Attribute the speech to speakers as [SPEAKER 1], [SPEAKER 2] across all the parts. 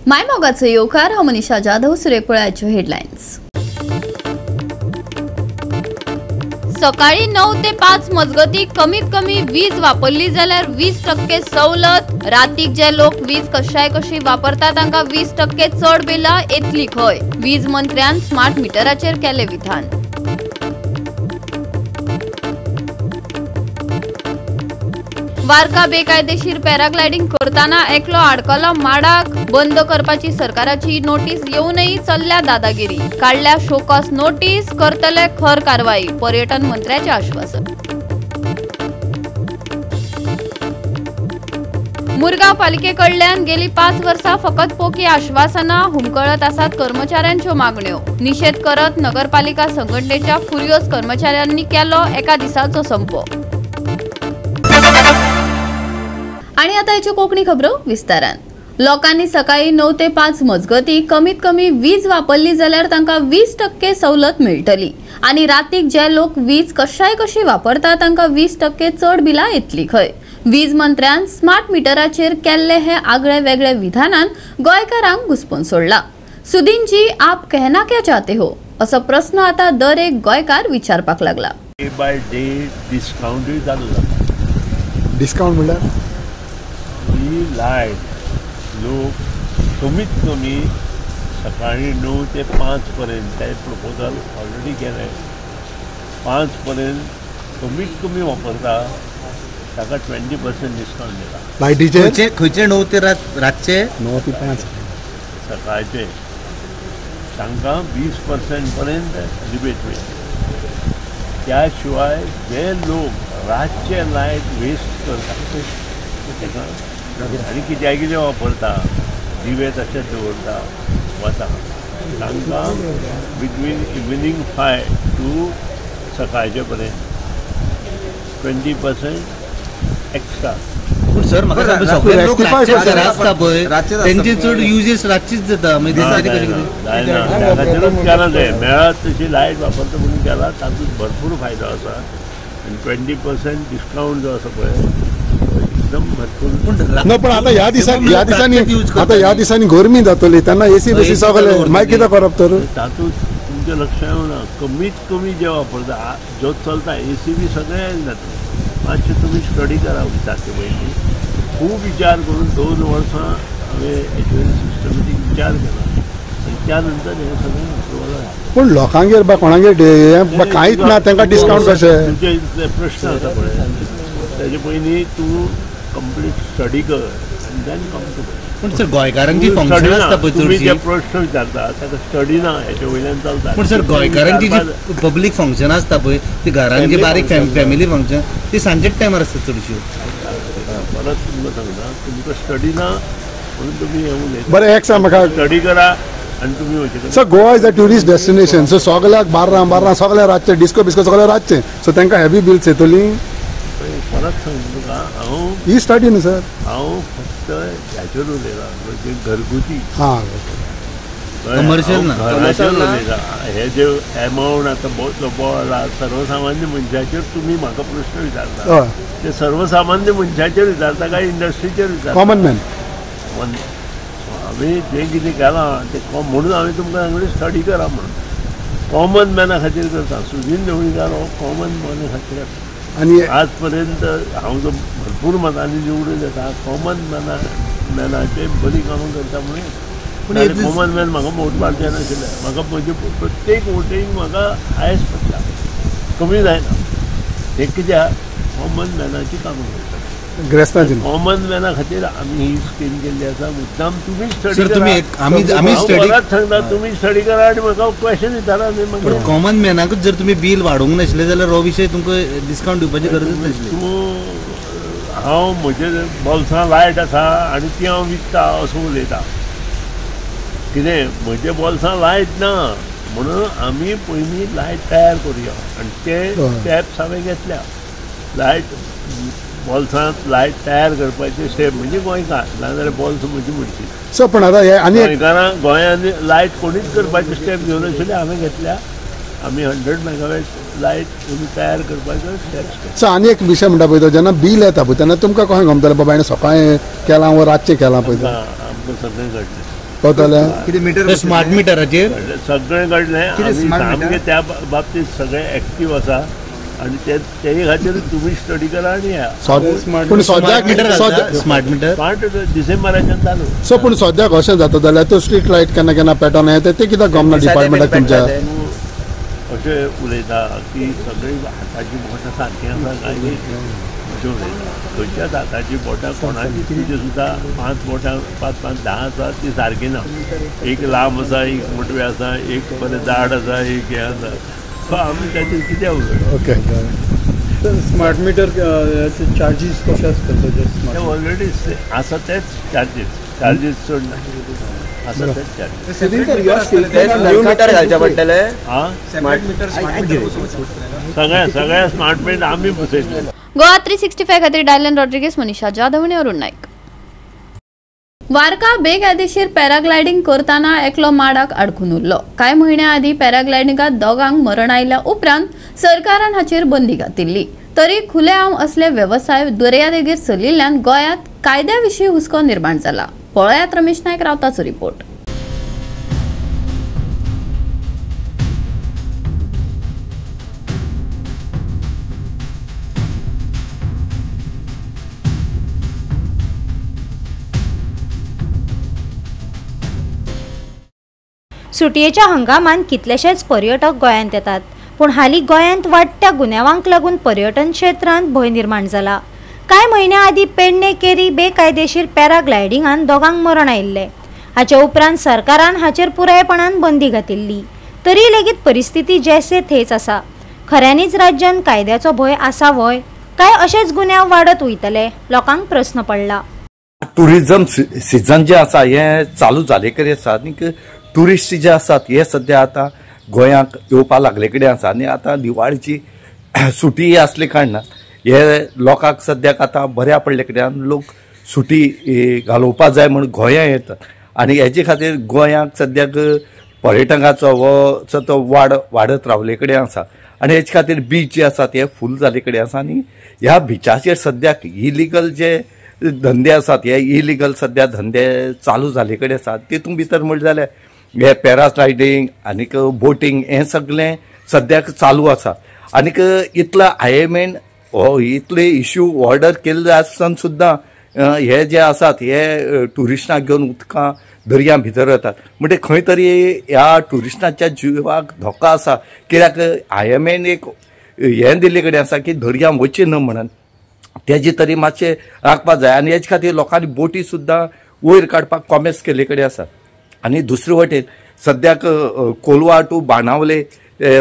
[SPEAKER 1] मायमोगाचो येवकार हांव मनीषा जाधव. सुरेखपुळ्याच्यो हेडलायन्स. सकाळी 9 ते 5 मजगती कमीत कमी वीज वापरली जाल्यार 20% सवलत. रातीक जे लोक वीज कशी वापरतात तांकां 20% चड बिलां येतली खंय. वीज मंत्र्यान स्मार्ट मिटराचेर केले विधान. वारका बेकायदेशीर पॅराग्लायडिंग करताना एकलो आडकलो माडाक. बंद करपाची सरकाराची नोटीस येऊनही चल्ल्या दादागिरी. काढल्या शोकॉस नोटीस, करतले खर कारवाई. पर्यटन मंत्र्याचे आश्वासन. मुरगांव पालिकेकडल्यान गेली 5 वर्सां फकत पोकी आश्वासनां. हुमकळत आसात कर्मचाऱ्यांच्यो मागण्यो. निषेध करत नगरपालिका संघटनेच्या फुरियोस कर्मचाऱ्यांनी केलो एका दिसाचो संप. आणि आता याची कोंकणी खबरो विस्तारान. लोकांनी सकाळी 9 ते 5 मजगती कमीत कमी वीज वापरली जाल्यार तांकां 20% सवलत मेळटली. आणि रातीक जे लोक वीज कशी वापरतात तांकां 20% चड बिलां येतली खंय. वीज मंत्र्यान स्मार्ट मिटराचेर केल्ले हे आगळे वेगळे विधानान गोंयकारांक घुस्पून सोडला. सुदीन जी आप कहना क्या चाहते हो असो प्रश्न आता दर एक गोंयकार विचारपाक लागला.
[SPEAKER 2] डे बाय डे डिस्काउंटूय चालू जाता.
[SPEAKER 3] डिस्काउंट म्हणल्यार
[SPEAKER 2] ही लायट लोक कमीत कमी सकाळी 9 ते 5 पर्यंत ते प्रपोजल ऑलरेडी केले. 5 पर्यंत कमीत कमी वापरता ताका 20% डिस्काउंट दिला.
[SPEAKER 3] लायटीचे
[SPEAKER 4] खंयचे 9 ते रातचे
[SPEAKER 3] 9 ते 5
[SPEAKER 2] सकाळचे तांकां 20% पर्यंत रिबेट मेळटा. त्या शिवाय जे लोक रातचे लायट वेस्ट करतात ताका आनी कितें वापरता, दिवे तशेंच दवरता वता तांकां बिटवीन इवनिंग 5 टू सकाळचे पर्यंत 20% एक्स्ट्रा.
[SPEAKER 4] पूण सर म्हाका सगळे लोक रातचे आसता पळय तेंचे चड युजेस रातचीच जाता.
[SPEAKER 2] त्या खातीरूच केला तें. मेळत तशी लायट वापरता म्हणून केला. तातूंत भरपूर फायदो आसा. आनी 20% डिस्काउंट जो आसा पळय एकदम भरपूर.
[SPEAKER 3] पण आता ह्या दिसांनी गरमी जातली तेन्ना एसी बेसी सगळे मागीर कितें करप तर.
[SPEAKER 2] तातूंत तुमचें लक्ष येवना. कमीत कमी जे वापरता जो चलता एसी बी सगळे जाता. मातशें तुमी स्टडी करा विचारचे पयलीं. खूब विचार करून 2 वर्सां हांवें हेचेर सिस्टमॅटीक विचार केला आनी त्या नंतर हें सगळें अप्रुवल जालें.
[SPEAKER 3] पूण लोकांगेर कांयच ना तांकां डिस्काउंट कशें.
[SPEAKER 2] तुमचे प्रश्न आसा पळय तेजे पयलीं तूं कंप्लीट स्टडी कर आनी देन कम टू.
[SPEAKER 4] पूण सर गोंयकारांची फंक्शन आसता पळय
[SPEAKER 2] तुमी जे प्रश्न विचारता ताका स्टडी ना हेचे वयल्यान चलता.
[SPEAKER 4] पूण सर गोंयकारांची जी पब्लीक फंक्शन आसता पळय ती घरांत जी बारीक फॅमिली फंक्शन ती सांजेच टायमार आसता चडशी.
[SPEAKER 2] परत तुमकां सांगता तुमकां स्टडी ना म्हणून तुमी हे उलयता.
[SPEAKER 3] बरें एक सांग म्हाका.
[SPEAKER 2] स्टडी करा आनी तुमी वयचे.
[SPEAKER 3] So Goa is a tourist destination. So सगळ्याक बार्रां सगळे रातचे डिस्को बिस्को सगळे रातचे. सो तांकां हेवी बिल्स येतली.
[SPEAKER 2] परत सांगता तुका हांव
[SPEAKER 3] ही स्टडी न्हू सर.
[SPEAKER 2] हांव फक्त ह्याचेर उलयलां म्हणजे घरगुती
[SPEAKER 4] कमर्शियल ना.
[SPEAKER 2] घराचेर उलयता. हे जे एमावंट आतां बोल सर्वसामान्य मनशाचेर तुमी म्हाका प्रश्न विचारता ते सर्वसामान्य मनशाचेर विचारता काय इंडस्ट्रीचेर विचारता.
[SPEAKER 3] Common man.
[SPEAKER 2] हांवें जें कितें केलां तें म्हणून हांवें तुमकां सांगलें स्टडी करा म्हणून. कॉमन मॅना खातीर करता. सुदीन ढवळीकार हो कॉमन मॅना खातीर आसा.
[SPEAKER 3] आनी
[SPEAKER 2] आज पर्यंत हांव जो भरपूर मतांनी निवडून येता कॉमन मॅनाचे बरी कामां करता म्हणून. पूण कॉमन मॅन म्हाका वोट मारचें नाशिल्लें. म्हाका म्हजे प्रत्येक वोटींग म्हाका हायस्ट पडटा. कमी जायना. हे कित्याक कॉमन मॅनाची कामां करता.
[SPEAKER 3] ग्रेस्तांची
[SPEAKER 2] कॉमन मॅना खातीर आमी ही स्कीम केल्ली आसा. मुद्दाम तुमी स्टडी सांगता तुमी स्टडी करा आनी म्हाका क्वेश्चन विचारा.
[SPEAKER 4] कॉमन मॅनाकूच जर तुमी बील वाडोवंक नाशिल्ले जाल्यार हो विशय तुमकां डिस्काउंट दिवपाची गरजच नाशिल्ली.
[SPEAKER 2] हांव म्हजे बोल्सां लायट आसा आनी ती हांव विकता असो उलयता. कितें म्हजे बोल्सां लायट ना म्हणून आमी पयलीं लायट तयार करुया आनी ते टॅप्स हांवें घेतल्या. लायट बोल्सांत लायट तयार करपाचें स्टेप म्हणजे गोंयकार नाजाल्यार बोल्स म्हजी म्हणची.
[SPEAKER 3] सो पण आता
[SPEAKER 2] गोंयकारांक गोंयांत लायट कोणीच करपाचे स्टेप घेवन आशिल्ले हांवें घेतल्या. आमी 100 मेगावॅट लायट तयार करपाचो स्टेप्स.
[SPEAKER 3] सो आनी एक विशय म्हणटा पळय तो जेन्ना बील येता पळय तेन्ना तुमकां कशें गमतलें बाबा हांवें सकाळीं केलां वा रातचें केलां पळय.
[SPEAKER 2] आमकां सगळें घडलें.
[SPEAKER 3] पावताले
[SPEAKER 4] किती मीटर स्मार्ट मिटराचेर
[SPEAKER 2] सगळे घडलें आमी सामके त्या बाबतींत सगळे एक्टीव आसा आनी तेही खातीर तुमी स्टडी करा आनी या
[SPEAKER 3] पूण सद्याक
[SPEAKER 4] स्मार्ट मिटर
[SPEAKER 2] स्मार्ट डिसेंबराच्यान चालू
[SPEAKER 3] सो पूण सद्याक अशें जाता जाल्यार तो स्ट्रीट लायट केन्ना केन्ना पेटोन येता ते कित्याक गमना डिपार्टमेंटाक तुमच्या
[SPEAKER 2] अशें उलयता की सगळीं हाताची बोटां सारकीं आसा काय न्ही अशें उलयता खंयच्याच हाताची बोटां कोणाची तुजी सुद्दां 5 बोटां 5-5 10 आसा ती सारकी ना एक लांब आसा एक मोटवी आसा एक बरें जाड आसा एक हें आसा सो आमी ताचेर कितें उलयता
[SPEAKER 3] ओके
[SPEAKER 5] स्मार्ट मीटर चार्जीस कशे आसता
[SPEAKER 2] ते ऑलरेडी आसा तेच चार्जीस चड ना आसा तेच चार्जीस
[SPEAKER 5] न्यू मीटर घालचे पडटले
[SPEAKER 2] हां
[SPEAKER 5] स्मार्ट मीटर
[SPEAKER 2] सगळ्या स्मार्ट मीटर आमी बसयतले
[SPEAKER 1] गोवा 365 खातीर डायलन रॉड्रिगीस, मनीषा जाधव आनी अरुण नायक. वारका बेकायदेशीर पॅराग्लायडींग करताना एकलो माडाक अडकून उरलो. कांय म्हयन्या आदी पॅराग्लायडिंगात दोगांक मरण आयल्या उपरांत सरकारान हाचेर बंदी घातिल्ली. तरी खुलेआम असले वेवसाय दर्यादेगेर चलिल्ल्यान गोंयांत कायद्या विशीं हुस्को निर्माण जाला. पळयात रमेश नायक रावताचो रिपोर्ट.
[SPEAKER 6] सुटयेच्या हंगामान कितलेशेच पर्यटक गोंयांत येतात, पूण हालीं गोंयांत वाडट्या गुन्यांवांक लागून पर्यटन क्षेत्रांत भंय निर्माण जाला. कांय म्हयन्या आदी पेडणे केरी बेकायदेशीर पॅराग्लायडिंगान दोगांक मरण आयिल्लें. हाचे उपरांत सरकारान हाचेर पुरायपणान बंदी घातिल्ली. तरी लेगीत परिस्थिती जैसे थेच आसा. खऱ्यांनीच राज्यांत कायद्याचो भंय आसा वय, काय अशेच गुन्यांव वाडत वयतले? लोकांक प्रस्न पडला.
[SPEAKER 7] टुरिझम सिजन जे आसा हे चालू जाले कडेन आसा आनी टुरिस्ट जे आसात हे सध्या आता गोंयांक येवपा लागले कडेन आसा आनी आता दिवाळीची सुटी आसले कारणान हे लोकांक सद्याक आता बऱ्या पडले कडेन लोक सुटी घालोवपा जाय म्हूण गोंयां येतात आनी हेजे खातीर गोंयांक सद्याक पर्यटकांचो हो तो वाडत रावले कडेन आसा आनी हेचे खातीर बीच जे आसात हे फूल जाले कडेन आसा आनी ह्या बिचाचेर सद्याक इलिगल जे धंदे आसात हे इलिगल सध्या धंदे चालू जाले कडेन आसात. तितून भितर म्हणलें जाल्यार हे पॅराग्लायडींग आनीक बोटींग हे सगळें सद्याक चालू आसा आनीक इतलो IMN हो इतले इश्यू ऑर्डर केल्ले आसतना सुद्दां हे जे आसात हे ट्युरिस्टांक घेवन उदकां दर्या भितर येतात म्हणजे खंय तरी ह्या ट्युरिस्टांच्या जिवाक धोको आसा कित्याक IMN एक हें दिल्ले कडेन आसा की दर्या वचचे न्हय म्हणून तेजे तरी मातशें राखपा जाय आनी हेजे खातीर लोकांनी बोटी सुद्दां वयर काडपाक कॉमेस केल्ले कडेन आसा. आनी दुसरे वटेन सद्याक कोलवा टू बाणावले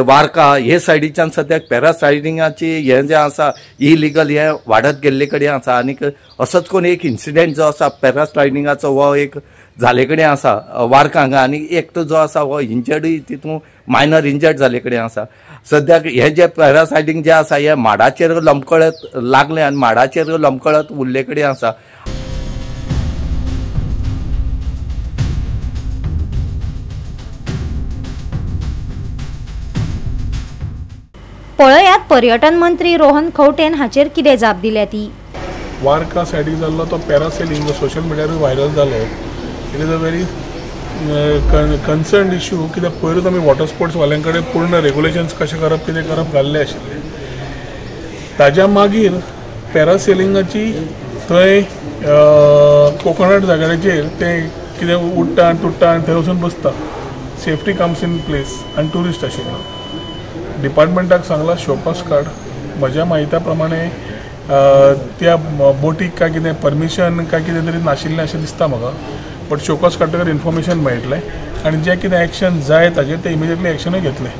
[SPEAKER 7] वारका हे सायडीच्यान सद्याक पॅराग्लायडिंगाची हें जें आसा इलिगल हें वाडत गेल्ले कडेन आसा आनीक असोच कोण एक इन्सिडेंट जो आसा पॅराग्लायडिंगाचो हो एक जाले कडेन आसा वारकांक आनी एकटो जो आसा हो इंजर्डूय तितून मायनर इंजर्ड जाले कडेन आसा. सद्याक हे जे पॅराग्लायडिंग जे आसा हे माडाचेर लमकळत लागले आनी माडाचेर लमकळत उरले कडेन आसा.
[SPEAKER 6] पळयात पर्यटन मंत्री रोहन खंवटेन हाचेर कितें जाप दिल्या ती.
[SPEAKER 8] वारका सायडीक जाल्लो तो पॅरासेलिंग जो सोशल मिडियारूय व्हायरल जालो it is a very concern issue कित्याक पयरूच आमी वॉटर स्पोर्ट्स वाल्यां कडेन पूर्ण रेग्युलेशन्स कशें करप कितें करप घाल्ले आशिल्ले. ताज्या मागीर पॅरासेलिंगाची थंय कोकोनट जाग्याचेर तें कितें उडटा तुट्टा आनी थंय वचून बसता. सेफ्टी कम्स इन प्लेस आनी ट्युरिस्ट आशिल्लो. डिपार्टमेंटाक सांगला शोकॉस कार्ड म्हज्या म्हायत्या प्रमाणे त्या बोटीक काय कितें परमिशन काय कितें तरी नाशिल्लें अशें दिसता म्हाका बट शोकॉस कार्डाचेर इन्फॉर्मेशन मेळटलें आनी जें कितें एक्शन जाय ताजेर ते इमिजिएटली एक्शनूय घेतलें.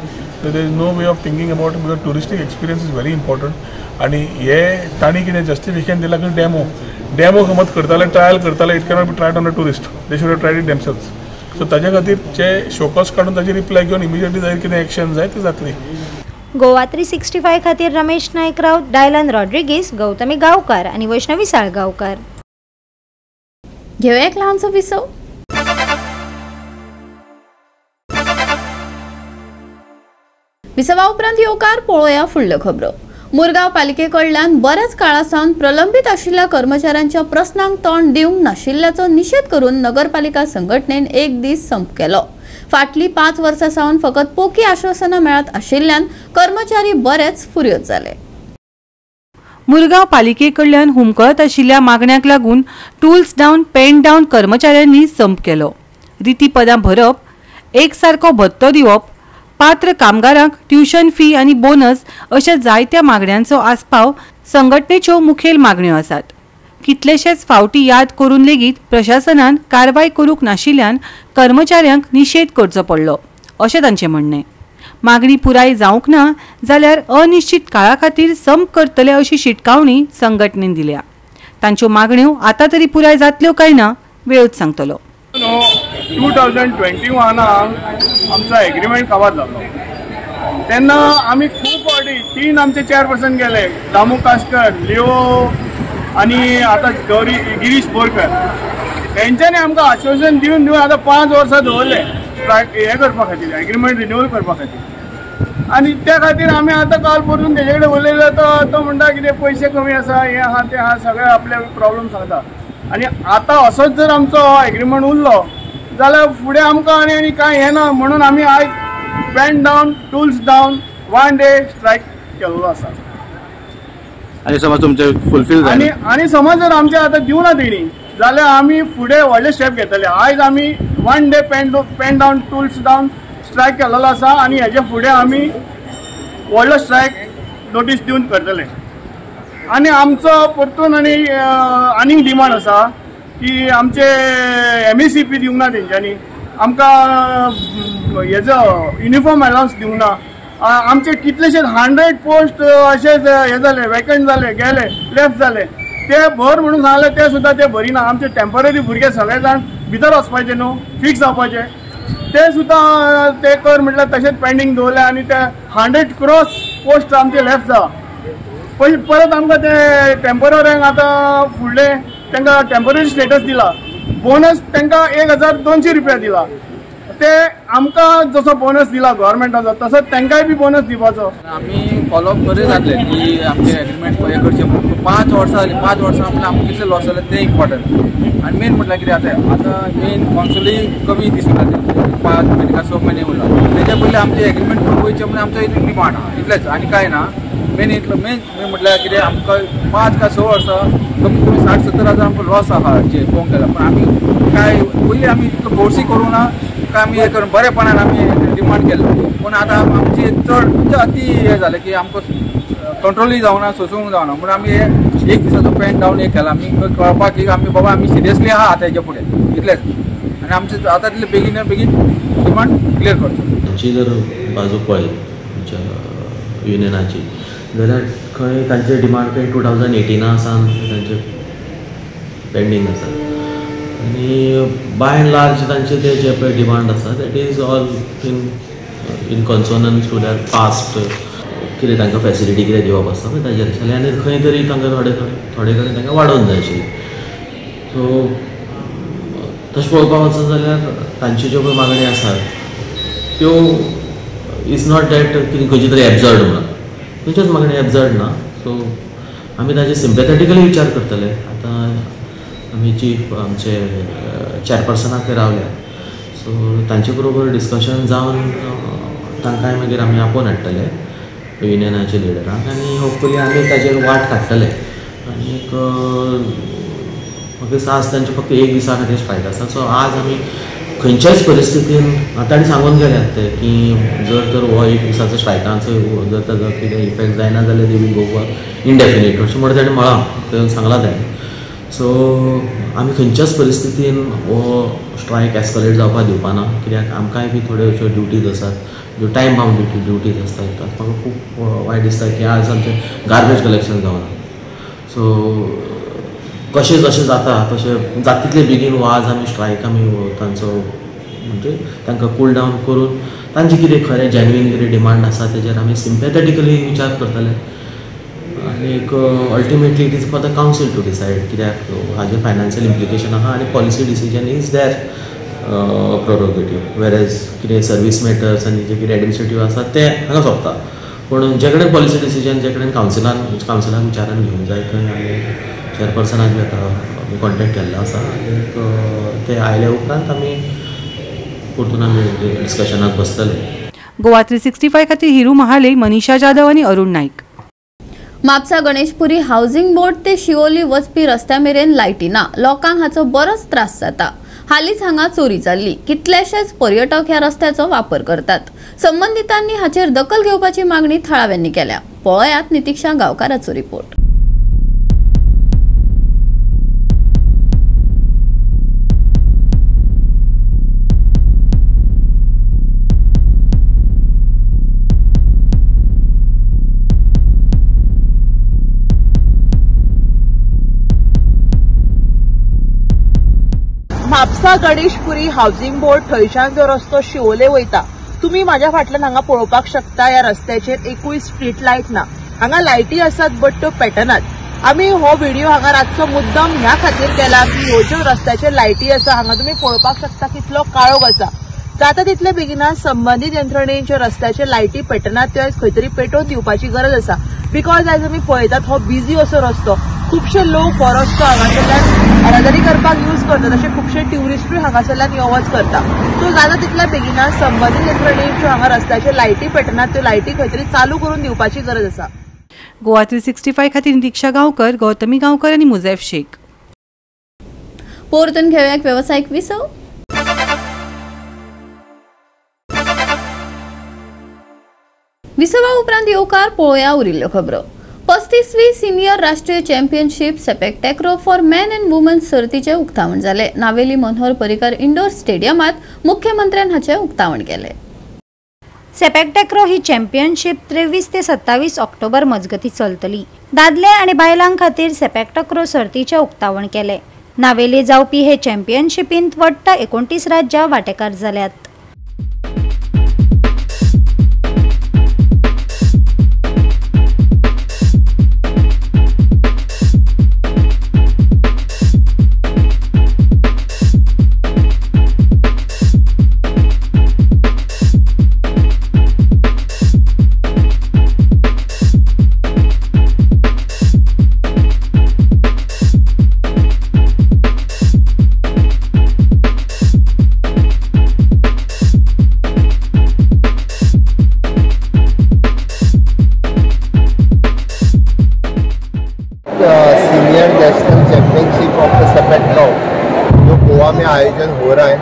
[SPEAKER 8] So there is no way of thinking about because touristic experience is very important आनी हे तांणी कितें जस्टिफिकेशन दिलां की डेमो समज करताले ट्रायल करताले it cannot be triad on a tourist they should have triad it themselves. So ताज्या खातीर जे शोकॉस काडून ताची रिप्लाय घेवन इमिजिएटली जाय कितें एक्शन जाय ती जातली.
[SPEAKER 6] गोवा 365 खातीर रमेश नायक राव, डायलन रॉड्रिगीस, गौतमी गांवकार आनी वैष्णवी साळगांवकार.
[SPEAKER 1] घेऊया एक ल्हानसो विसव. विसवा उपरांत येवकार पळोवया फुडल्यो खबरो. मुरगांव पालिकेकडल्यान बऱ्याच काळासावन प्रलंबित आशिल्ल्या कर्मचाऱ्यांच्या प्रस्नांक तोंड दिवंक नाशिल्ल्याचो निषेध करून नगरपालिका संघटनेन एक दीस संप केलो। फाटली 5 वर्सां सावन फकत पोकी आश्वासनां मेळत आशिल्ल्यान कर्मचारी बरेच फुर्योज जाले।
[SPEAKER 9] मुरगांव पालिकेकडल्यान हुमकळत आशिल्ल्या मागण्यांक लागून टूल्स डावन पेन डावन कर्मचाऱ्यांनी संप केलो। रिती पदां भरप, एक सारको भत्तो दिवप, पात्र कामगारांक ट्युशन फी आनी बोनस अशा जायत्या मागण्यांचो आस्पाव संघटनेच्यो मुखेल मागण्यो आसात। कितलेशेच फावटी याद करून लेगीत प्रशासनान कारवाय करूंक नाशिल्ल्यान कर्मचाऱ्यांक निषेध करचो पडलो अशें तांचें म्हणणें। मागणी पुराय जावंक ना जाल्यार अनिश्चित काळा खातीर संप करतले अशी शिटकावणी संघटनेन दिल्या। तांच्यो मागण्यो आतां तरी पुराय जातल्यो काय ना वेळच सांगतलो।
[SPEAKER 5] 2021 आमचा एग्रीमेंट कवर जालो तेन्ना आमी खूब फावटी 3 आमचे चेअरपर्सन गेले, दामू कास्कर, लिओ आनी आतां गिरीश बोरकर। तेंच्यांनी आमकां आश्वासन दिवन आतां 5 वर्सां दवरले हे करपा खातीर, एग्रीमेंट रिन्यूवल करपा खातीर। आनी त्या खातीर आमी आतां काल परतून तेजे कडेन उलयले तो म्हणटा कितें पयशे कमी आसा, हे आहा ते आहा, सगळे आपले प्रॉब्लेम सांगता। आनी आतां असोच जर आमचो एग्रीमेंट उरलो जाल्यार फुडें आमकां आनी कांय हें ना म्हणून आमी आयज pen down tools down 1 day strike केल्लो आसा।
[SPEAKER 4] आनी समज तुमचे फुलफील
[SPEAKER 5] आनी समज जर आमचे आतां दिवना तेणी जाल्यार आमी फुडें व्हडले स्टेप घेतले। आयज आमी 1 day pen down tools down strike केल्लो आसा आनी हेजे फुडें आमी व्हडलो स्ट्रायक नोटीस दिवन करतले। आनी आमचो परतून आनीक डिमांड आसा की आमचे MSCP दिवंक ना तेंच्यांनी, आमकां हेजो युनिफॉर्म अलावन्स दिवंक ना। आमचे कितलेशेच 100 पोस्ट अशेच हे जाले, वेकंट जाले, गेले, लेफ्ट जाले, ते भर म्हणून सांगले ते सुद्दां ते भरिना। आमचे टेम्पररी भुरगे सगळे जाण भितर वचपाचे न्हू, फिक्स जावपाचे, ते सुद्दां ते कर म्हटल्यार तशेंच पेंडींग दवरले आनी ते 100 क्रॉस पोस्ट आमचे लेफ्ट जा। परत आमकां ते टेम्परऱ्यांक आतां फुडले तांकां टेम्पररी स्टेटस दिला, बोनस तांकां 1200 रुपया दिला। ते आमकां जसो बोनस दिला गव्हर्मेंटाचो तसो तांकांय बी बोनस दिवपाचो।
[SPEAKER 10] आमी फॉलोअप करीत जातले की आमचे एग्रीमेंट हे करचे। 5 वर्सां जाली, 5 वर्सां म्हटल्यार आमकां कितले लॉस जाले ते इम्पॉर्टंट। आनी मेन म्हटल्यार कितें आतां मेन कॉन्सुली कमी दिसूंक लागले, 5 म्हयने का 6 म्हयने उरला। तेच्या पयलीं आमचे एग्रीमेंट पळोवचे म्हणजे आमचो एक डिमांड आहा, इतलेंच आनी कांय ना। मेन म्हटल्यार कितें आमकां 5 का 6 वर्सां कमीत कमी 60-70 हजार आमकां लॉस आहा जे पळोवंक गेल्यार। पण आमी काय पयलीं आमी इतलो फोर्सी करूं ना, काय आमी हे करून बरेपणान आमी डिमांड केलें। पूण आतां आमची चड अती हे जालें की आमकां कंट्रोलूय जावना, सोसूंक जावना। म्हणून आमी एक दिसाचो पेन डावन एक केला, आमी कळपाक की आमी बाबा आमी सिरियसली आहा आतां हेजे फुडें इतलेंच। आनी आमचे आतां तितले बेगीन डिमांड क्लियर करचो।
[SPEAKER 11] तांची जर बाजू पळय युनियनाची जाल्यार खंय तांचे डिमांड खंय 2018 सावन तांचे पेंडींग आसा। आनी बाय एंड लार्ज तांचे ते जे पळय डिमांड आसा that is all in consonance to their past कितें तांकां फॅसिलिटी कितें दिवप आसता पळय ताजेर आशिल्लें। आनी खंय तरी तांकां थोडे कडेन तांकां वाडोवंक जाय आशिल्ली। सो तशें पळोवपाक वचत जाल्यार तांच्यो ज्यो पळय मागणी आसात त्यो इज नॉट दॅट कितें खंयची तरी एब्जर्ड म्हणून खंयच्योच मागणी एब्जर्ड ना। सो आमी ताजे सिम्पॅथेटिकली विचार करतले। आतां आमी चीफ आमचे चेअरपर्सनाक रावल्या, सो तांचे बरोबर डिस्कशन जावन तांकांय मागीर आमी आपोवन हाडटले युनियनाचे लिडरांक आनी होपफुली आमी ताजेर वाट काडटले। आनी म्हाका दिसता आज तांचे फक्त एक दिसा खातीर स्ट्रायक आसा। सो आज आमी खंयच्याच परिस्थितीन ताणें सांगून गेल्यात ते की जर हो एक दिसाचो स्ट्रायकांचो जर ताजो कितें इफेक्ट जायना जाल्यार दे वील गो फॉर इंडेफिनीट अशें म्हणून ताणें म्हळां सांगलां ताणें। सो आमी खंयच्याच परिस्थितीन हो स्ट्रायक एस्कलेट जावपाक दिवपाना, कित्याक आमकांय बी थोड्यो अश्यो ड्युटीज आसात ज्यो टायम बाउंड ड्युटीज आसतात। म्हाका खूब वायट दिसता की आज आमचें गार्बेज कलेक्शन जावना। सो कशें जशें जाता तशें जाता तितले बेगीन हो आज आमी स्ट्रायक आमी तांचो म्हणजे तांकां कूल डावन करून तांचे कितें खरें जेन्युइन कितें डिमांड आसा तेजेर आमी सिम्पॅथेटिकली विचार करतले। आनी ultimately it is for the council to decide, कित्याक हाजे फायनान्शियल इम्प्लिकेशन आहा आनी policy decision is their prerogative, whereas कितें सर्वीस मॅटर्स आनी जे कितें एडमिनिस्ट्रेटीव आसा ते हांगा सोंपता। पूण जे कडेन पॉलिसी डिसिजन जे कडेन कावन्सिलान विचारान घेवंक जाय थंय आमी चेअरपर्सनाक बी आतां आमी कॉन्टेक्ट केल्लो आसा आनी ते आयले उपरांत आमी परतून आमी डिस्कशनाक बसतले.
[SPEAKER 9] गोवा 365 खातीर हिरू महाले, मनीषा जाधव आनी अरुण नाईक.
[SPEAKER 1] म्हापसा गणेशपुरी हाऊसिंग बोर्ड ते शिवोली वचपी रस्त्या मेरेन लायटी ना. लोकांक हाचो बरोच त्रास जाता. हालींच हांगा चोरी जाल्ली. कितलेशेच पर्यटक ह्या रस्त्याचो वापर करतात. संबंधितांनी हाचेर दखल घेवपाची मागणी थळाव्यांनी केल्या. पळयात नितीक्षा गांवकाराचो report.
[SPEAKER 12] Mhapsa Ganeshpuri housing board थंयच्यान जो रस्तो शिवोले वयता तुम्ही माझ्या फाटल्यान हांगा पळोवपाक शकता. ह्या रस्त्याचेर एकूय स्ट्रीट लायट ना. हांगा लायटी आसात बट त्यो पेटनात. आमी हो व्हिडिओ हांगा रातचो मुद्दाम ह्या खातीर केला की ह्यो ज्यो रस्त्याचेर लायटी आसा हांगा तुम्ही पळोवपाक शकता कितलो काळोख आसा. जाता तितले बेगिना संबंधीत यंत्रणेच्यो रस्त्याचेर लायटी पेटनात त्यो आयज खंय तरी पेटोवन दिवपाची गरज आसा. बिकॉज आयज आमी पळयतात हो बिजी असो रस्तो. खुबशे लोक हो रस्तो हांगासरल्यान येरादारी करपाक यूज करतात. अशे खुबशे ट्युरिस्टूय हांगासरल्यान यो वच करता. सो जाता तितल्या बेगिना संबंधीत यंत्रणेच्यो हांगा रस्त्याचेर लायटी पेटनात त्यो लायटी खंय तरी चालू करून दिवपाची गरज आसा.
[SPEAKER 9] गोवा 365 खातीर नितीक्षा गांवकर, गौतमी गांवकर आनी मुझैफ शेख.
[SPEAKER 1] परतून घेऊया एक व्यावसायिक विसव. विसवा उपरांत येवकार पळोवया उरिल्ल्यो खबरो. 35वी सिनियर राष्ट्रीय championship sepak takraw for men and women सर्तीचे उक्तावण जाले. नावेली मनोहर पर्रीकर इंडोर स्टेडियमात मुख्यमंत्र्यान हाचे उक्तावण केले.
[SPEAKER 6] सेपॅक टॅक्रो ही चॅम्पियनशीप 23 ते 27 ऑक्टोबर मजगती चलतली. दादले आनी बायलां खातीर सेपॅक टॅक्रो सर्तीचे उक्तावण केले. नावेली जावपी हे चॅम्पियनशिपींत वट्ट 29 राज्यां वांटेकार जाल्यात.
[SPEAKER 13] Senior national championship of the sepak takraw जो गोवा में आयोजन हो रहा है,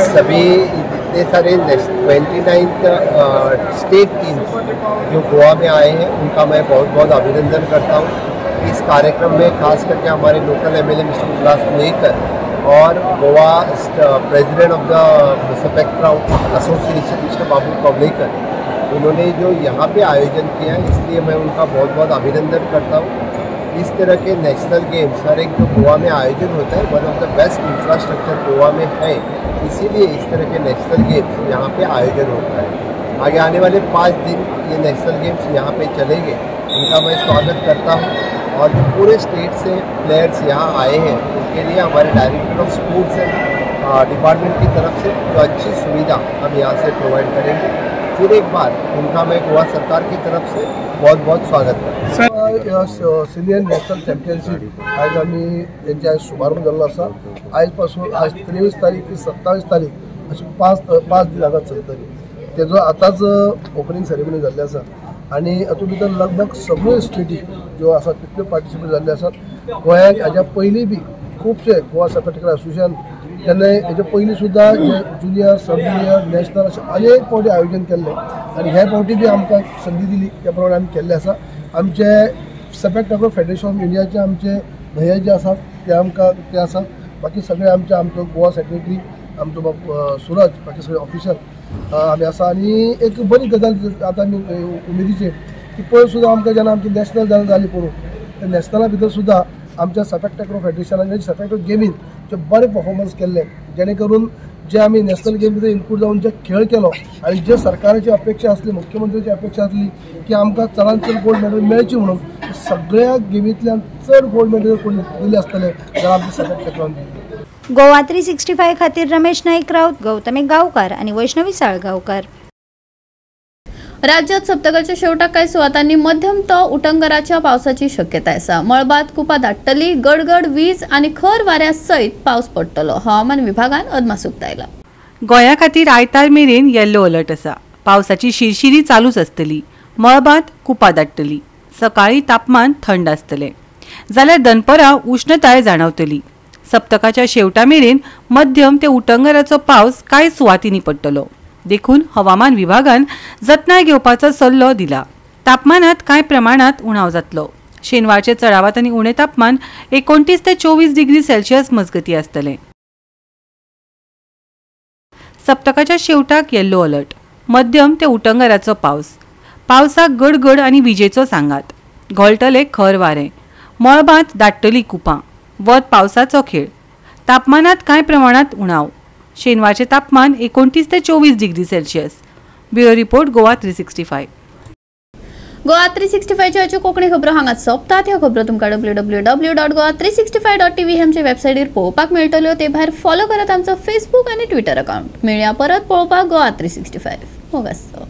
[SPEAKER 13] सभी इतने सारे 29 स्टेट टीम्स जो गोवा में आए हैं उनका मैं बहुत बहुत अभिनंदन करता हूँ. इस कार्यक्रम में खास करके हमारे local MLA mister Ullas Naikar और Goa president of the sepak takraw association mister Babu Pawlekar, उन्होंने जो यहाँ पे आयोजन किया है इसलिए मैं उनका बहुत बहुत अभिनंदन करता हूँ. इस तरह के नेशनल गेम्स हर एक जो गोवा में आयोजन होता है, one of the best infrastructure Goa में है, इसीलिए इस तरह के नेशनल गेम्स यहाँ पे आयोजन होता है. आगे आने वाले 5 दिन ये नेशनल गेम्स यहाँ पे चलेंगे, उनका मैं स्वागत करता हूँ. और जो पूरे स्टेट से प्लेयर्स यहाँ आए हैं उनके लिए हमारे डायरेक्टर ऑफ स्पोर्ट्स डिपार्टमेंट की तरफ से जो अच्छी सुविधा हम यहाँ से प्रोवाइड करेंगे. फिर एक बार उनका मैं गोवा सरकार की तरफ से बहुत बहुत स्वागत करता हूँ.
[SPEAKER 14] सिनियर नॅशनल चॅम्पियनशीप आज आम्ही त्यांची आज शुभारंभ झालो असा. आजपासून आज 23 तारीख ते 27 तारीख अशी 5 दीस हांगा चलतली. तेजो आताच ओपनिंग सेरेमनी जाल्ली आसा आणि हातूंत भितर लगभग सगळ्यो स्टेटी ज्यो आसा तितल्यो पार्टिसिपेट जाल्ले आसात. गोंयाक हाज्या पयलीं बी खुबशे गोवा सेपॅक टॅक्रो एसोसिएशन त्यांना हेच्या पयलीं सुद्दां ज्युनियर सब ज्युनियर नॅशनल अशें अनेक फावटी आयोजन केल्लें आनी हे फावटी बी आमकां संदी दिली त्या प्रमाणे आमी केल्लें आसा. आमचे सेपॅक टॅक्रो फेडरेशन ऑफ इंडियाचे आमचे भैया जे आसात ते आमकां ते आसात. बाकी सगळे आमचो गोवा सेक्रेटरी आमचो सुरज बाकी सगळे ऑफिसर आमी आसा. आनी एक बरी गजाल आतां आमी उमेदीचे की पयर सुद्दां आमकां जेन्ना आमची नॅशनल जाली पळोवन त्या नॅशनला भितर सुद्दां आमच्या सेपॅक टॅक्रो फेडरेशनान सेपॅक टॅक्रो गेमीन जे बरे परफॉर्मन्स केल्ले, जेणे करून जे आमी नॅशनल गेम भितर इनपूट जावन जे खेळ केलो आनी जे सरकाराची अपेक्षा आसली, मुख्यमंत्र्याची अपेक्षा आसली की आमकां चडांत चड गोल्ड मेडल मेळची म्हणून, सगळ्या गेमींतल्यान चड गोल्ड मेडल कोण दिले आसतले जाल्यार आमच्या सेपॅक टॅक्रोन दिले.
[SPEAKER 6] गोवा 365 खातीर रमेश नाईक राऊत, गौतमी गांवकार आनी वैष्णवी साळगांवकार.
[SPEAKER 1] राज्यात सप्तकाच्या शेवटाक काही सुवातांनी मध्यम तो उटंगराच्या पावसाची शक्यता आसा. मळबात कुपा दाटतली, गडगड वीज आणि खर वाऱ्या सयत पावस पडटलो. हवामान विभागान अदमास उक्तायला.
[SPEAKER 9] गोंया खातीर आयतार मेरेन येल्लो अलर्ट आसा. पावसाची शिरशिरी चालूच आसतली. मळबात कुपा दाटतली. सकाळी तापमान थंड आसतले जाल्यार दनपरां उष्णताय जाणवतली. सप्तकाच्या शेवटा मेरेन मध्यम ते उटंगराचो पावस कांय सुवातींनी पडटलो. देखून हवामान विभागान जतनाय घेवपाचो सल्लो दिला. तापमानात कांय प्रमाणात उणाव जातलो. शेनवारचे चडावात आनी उणे तापमान 29 ते 24 डिग्री सेल्सियस मजगती आसतले. सप्तकाच्या शेवटाक येल्लो अलर्ट. मध्यम ते उटंगराचो पावस. पावसाक गडगड आनी विजेचो सांगात. घोळटले खर वारें. मळबांत दाटतली कुपां. वत पावसाचो खेळ. तापमानात कांय प्रमाणात उणाव. शेनवारचे तापमान 29 ते 24 degree Celsius. Bureau report Goa 365.
[SPEAKER 1] Goa 365 Konkani खबरो हांगाच सोंपतात. ह्यो खबरो तुमकां www.goa365.tv हे आमचे वेबसायटीर पळोवपाक मेळटल्यो. ते भायर फॉलो करात आमचो फेसबूक आनी ट्विटर अकाउंट. मेळया परत पळोवपाक गोवा 365. मोग आसचो.